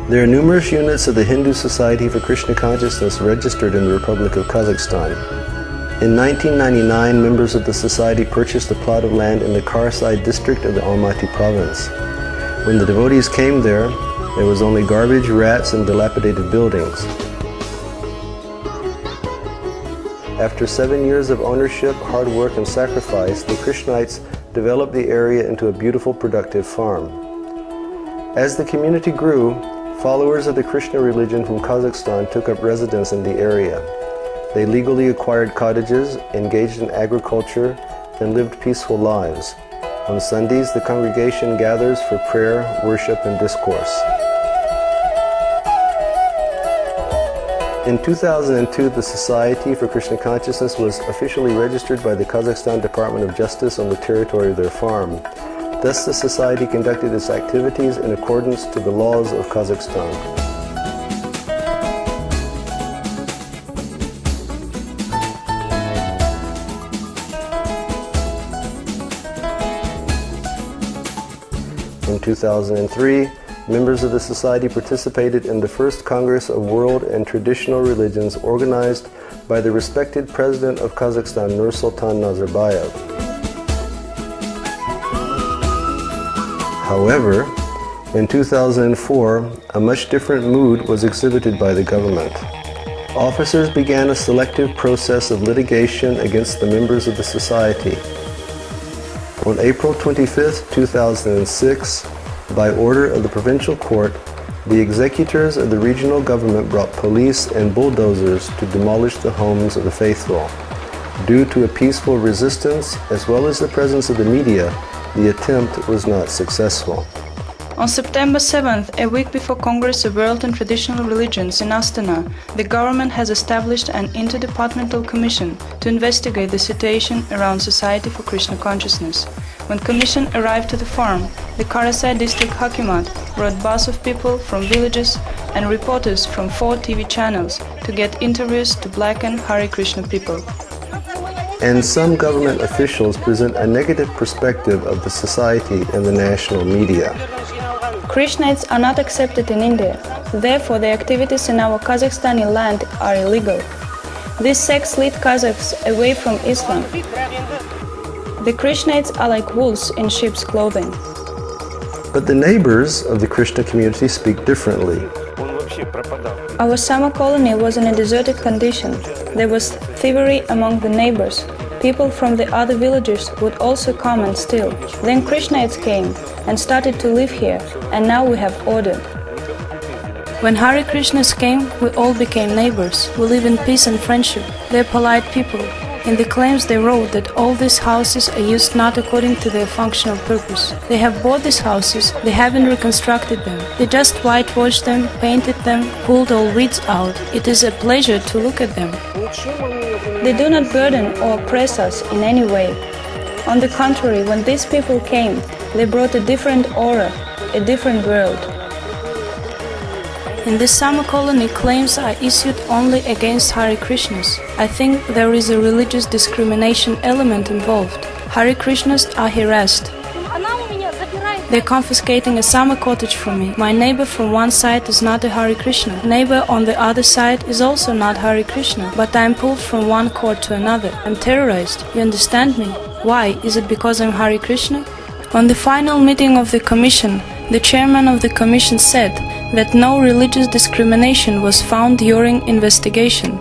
There are numerous units of the Hindu Society for Krishna Consciousness registered in the Republic of Kazakhstan. In 1999, members of the society purchased a plot of land in the Karsai district of the Almaty province. When the devotees came there was only garbage, rats, and dilapidated buildings. After 7 years of ownership, hard work, and sacrifice, the Krishnites developed the area into a beautiful, productive farm. As the community grew, followers of the Krishna religion from Kazakhstan took up residence in the area. They legally acquired cottages, engaged in agriculture, and lived peaceful lives. On Sundays, the congregation gathers for prayer, worship, and discourse. In 2002, the Society for Krishna Consciousness was officially registered by the Kazakhstan Department of Justice on the territory of their farm. Thus, the society conducted its activities in accordance to the laws of Kazakhstan. In 2003, members of the society participated in the first Congress of World and Traditional Religions organized by the respected President of Kazakhstan, Nursultan Nazarbayev. However, in 2004, a much different mood was exhibited by the government. Officers began a selective process of litigation against the members of the society. On April 25, 2006, by order of the provincial court, the executors of the regional government brought police and bulldozers to demolish the homes of the faithful. Due to a peaceful resistance, as well as the presence of the media, the attempt was not successful. On September 7th, a week before Congress of World and Traditional Religions in Astana, the government has established an interdepartmental commission to investigate the situation around Society for Krishna Consciousness. When commission arrived to the farm, the Karasai district Hakimat brought bus of people from villages and reporters from 4 TV channels to get interviews to blacken Hare Krishna people. And some government officials present a negative perspective of the society in the national media. Krishnites are not accepted in India, therefore their activities in our Kazakhstani land are illegal. These sects lead Kazakhs away from Islam. The Krishnites are like wolves in sheep's clothing. But the neighbors of the Krishna community speak differently. Our summer colony was in a deserted condition. There was thievery among the neighbors. People from the other villages would also come and steal. Then Krishnites came and started to live here, and now we have order. When Hare Krishnas came, we all became neighbors. We live in peace and friendship. They're polite people. In the claims they wrote that all these houses are used not according to their functional purpose. They have bought these houses, they haven't reconstructed them. They just whitewashed them, painted them, pulled all weeds out. It is a pleasure to look at them. They do not burden or oppress us in any way. On the contrary, when these people came, they brought a different aura, a different world. In this summer colony, claims are issued only against Hare Krishnas. I think there is a religious discrimination element involved. Hare Krishnas are harassed. They're confiscating a summer cottage from me. My neighbor from one side is not a Hare Krishna. Neighbor on the other side is also not Hare Krishna. But I'm pulled from one court to another. I'm terrorized. You understand me? Why? Is it because I'm Hare Krishna? On the final meeting of the commission, the chairman of the commission said that no religious discrimination was found during investigation.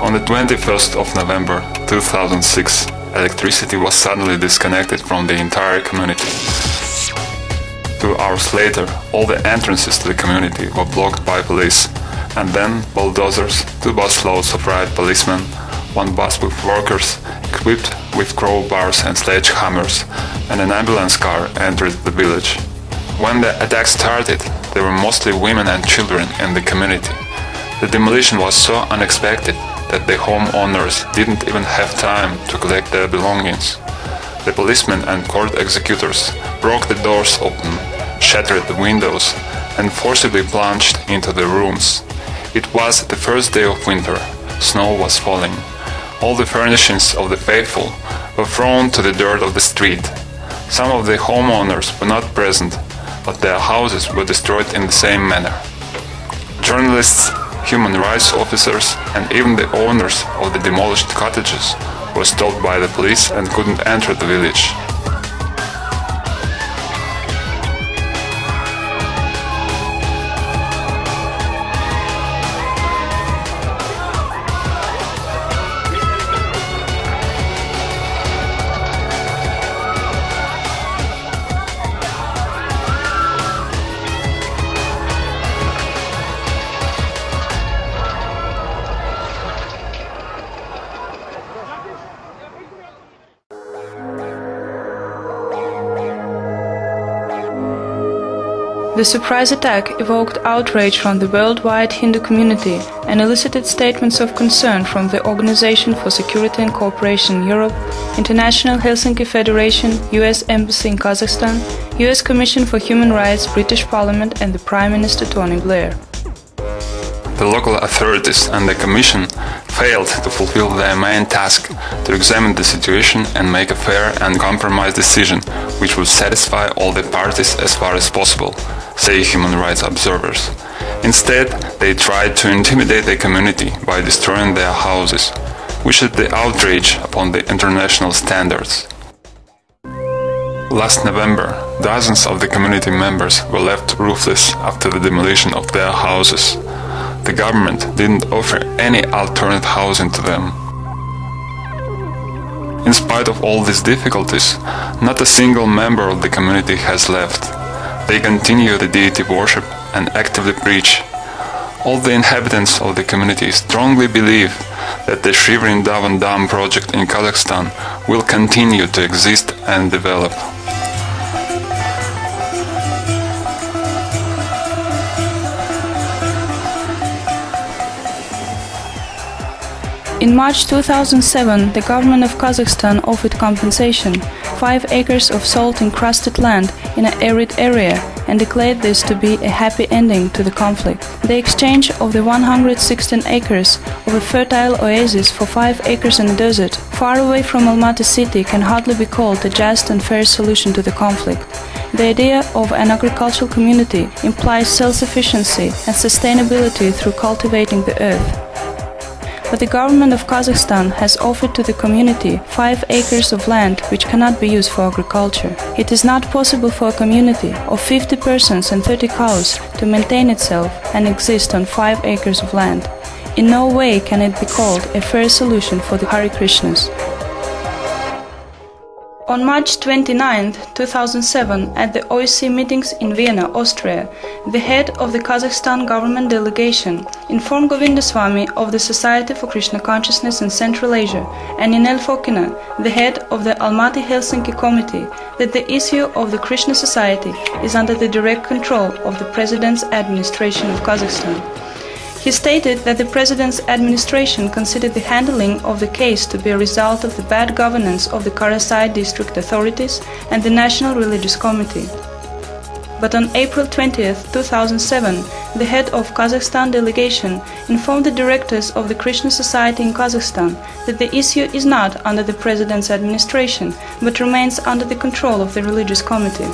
On the 21st of November 2006, electricity was suddenly disconnected from the entire community. 2 hours later, all the entrances to the community were blocked by police, and then bulldozers, 2 busloads of riot policemen, 1 bus with workers equipped with crowbars and sledgehammers, and an ambulance car entered the village. When the attack started, there were mostly women and children in the community. The demolition was so unexpected that the homeowners didn't even have time to collect their belongings. The policemen and court executors broke the doors open, shattered the windows, and forcibly plunged into the rooms. It was the first day of winter. Snow was falling. All the furnishings of the faithful were thrown to the dirt of the street. Some of the homeowners were not present, but their houses were destroyed in the same manner. Journalists, human rights officers, and even the owners of the demolished cottages were stopped by the police and couldn't enter the village. The surprise attack evoked outrage from the worldwide Hindu community and elicited statements of concern from the Organization for Security and Cooperation in Europe, International Helsinki Federation, US Embassy in Kazakhstan, US Commission for Human Rights, British Parliament and the Prime Minister Tony Blair. The local authorities and the Commission failed to fulfill their main task to examine the situation and make a fair and compromised decision which would satisfy all the parties as far as possible, say human rights observers. Instead, they tried to intimidate the community by destroying their houses, which is the outrage upon the international standards. Last November, dozens of the community members were left roofless after the demolition of their houses. The government didn't offer any alternate housing to them. In spite of all these difficulties, not a single member of the community has left. They continue the deity worship and actively preach. All the inhabitants of the community strongly believe that the Sri Vrindavan Dham project in Kazakhstan will continue to exist and develop. In March 2007, the government of Kazakhstan offered compensation, 5 acres of salt-encrusted land in an arid area, and declared this to be a happy ending to the conflict. The exchange of the 116 acres of a fertile oasis for 5 acres in a desert, far away from Almaty city, can hardly be called a just and fair solution to the conflict. The idea of an agricultural community implies self-sufficiency and sustainability through cultivating the earth. But the government of Kazakhstan has offered to the community 5 acres of land which cannot be used for agriculture. It is not possible for a community of 50 persons and 30 cows to maintain itself and exist on 5 acres of land. In no way can it be called a fair solution for the Hare Krishnas. On March 29, 2007, at the OSCE meetings in Vienna, Austria, the head of the Kazakhstan government delegation informed Govindaswamy of the Society for Krishna Consciousness in Central Asia and Ninel Fokina, the head of the Almaty-Helsinki Committee, that the issue of the Krishna Society is under the direct control of the President's administration of Kazakhstan. He stated that the President's administration considered the handling of the case to be a result of the bad governance of the Karasai district authorities and the National Religious Committee. But on April 20, 2007, the head of Kazakhstan delegation informed the directors of the Krishna Society in Kazakhstan that the issue is not under the President's administration, but remains under the control of the Religious Committee.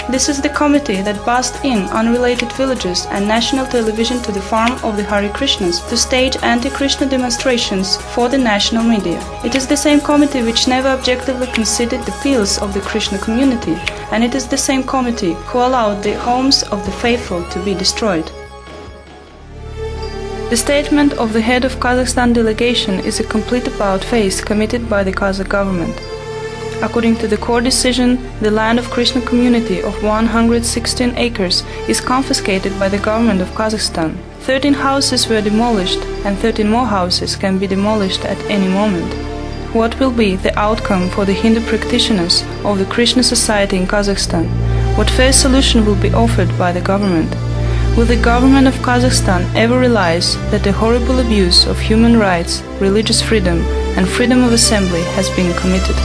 This is the committee that bussed in unrelated villages and national television to the farm of the Hare Krishnas to stage anti-Krishna demonstrations for the national media. It is the same committee which never objectively considered the appeals of the Krishna community, and it is the same committee who allowed the homes of the faithful to be destroyed. The statement of the head of Kazakhstan delegation is a complete about-face committed by the Kazakh government. According to the court decision, the land of Krishna community of 116 acres is confiscated by the government of Kazakhstan. 13 houses were demolished and 13 more houses can be demolished at any moment. What will be the outcome for the Hindu practitioners of the Krishna society in Kazakhstan? What fair solution will be offered by the government? Will the government of Kazakhstan ever realize that the horrible abuse of human rights, religious freedom and freedom of assembly has been committed?